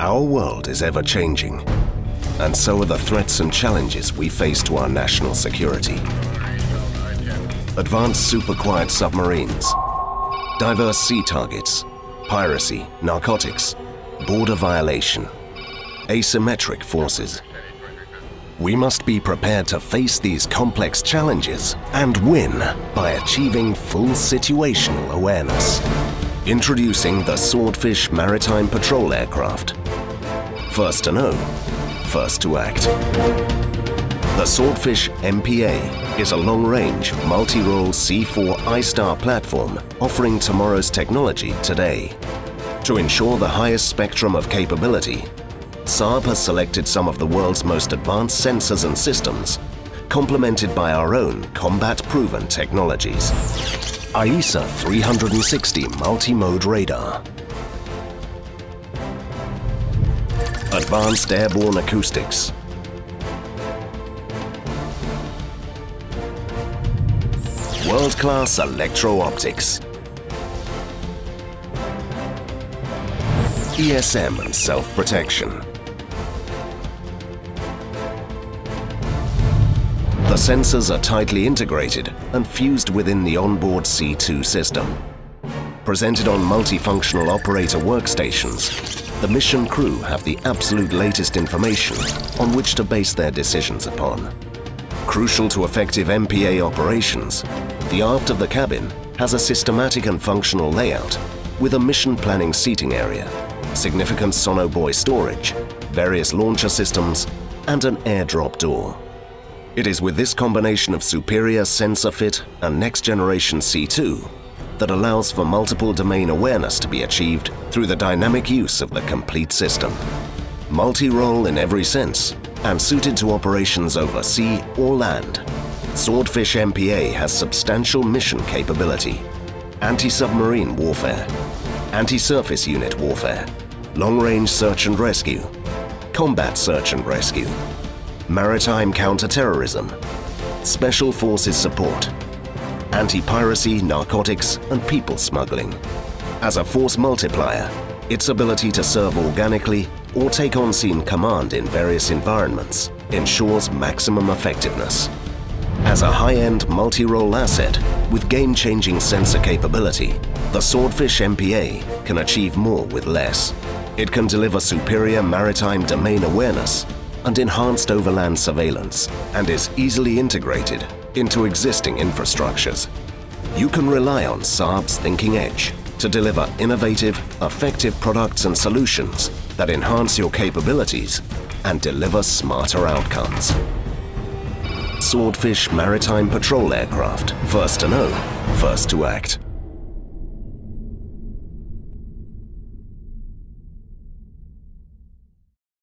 Our world is ever-changing, and so are the threats and challenges we face to our national security. Advanced superquiet submarines, diverse sea targets, piracy, narcotics, border violation, asymmetric forces. We must be prepared to face these complex challenges and win by achieving full situational awareness. Introducing the Swordfish Maritime Patrol Aircraft. First to know, first to act. The Swordfish MPA is a long-range, multi-role C4 I-Star platform offering tomorrow's technology today. To ensure the highest spectrum of capability, Saab has selected some of the world's most advanced sensors and systems, complemented by our own combat-proven technologies. AESA 360 multi-mode radar. Advanced airborne acoustics. World-class electro-optics. ESM and self-protection. The sensors are tightly integrated and fused within the onboard C2 system. Presented on multifunctional operator workstations, the mission crew have the absolute latest information on which to base their decisions upon. Crucial to effective MPA operations, the aft of the cabin has a systematic and functional layout with a mission planning seating area, significant sonobuoy storage, various launcher systems, and an airdrop door. It is with this combination of superior sensor fit and next-generation C2 that allows for multiple domain awareness to be achieved through the dynamic use of the complete system. Multi-role in every sense and suited to operations over sea or land, Swordfish MPA has substantial mission capability: anti-submarine warfare, anti-surface unit warfare, long-range search and rescue, combat search and rescue, maritime counter-terrorism, special forces support, anti-piracy, narcotics, and people smuggling. As a force multiplier, its ability to serve organically or take on-scene command in various environments ensures maximum effectiveness. As a high-end multi-role asset with game-changing sensor capability, the Swordfish MPA can achieve more with less. It can deliver superior maritime domain awareness and enhanced overland surveillance, and is easily integrated into existing infrastructures. You can rely on Saab's thinking edge to deliver innovative, effective products and solutions that enhance your capabilities and deliver smarter outcomes. Swordfish Maritime Patrol Aircraft. First to know, first to act.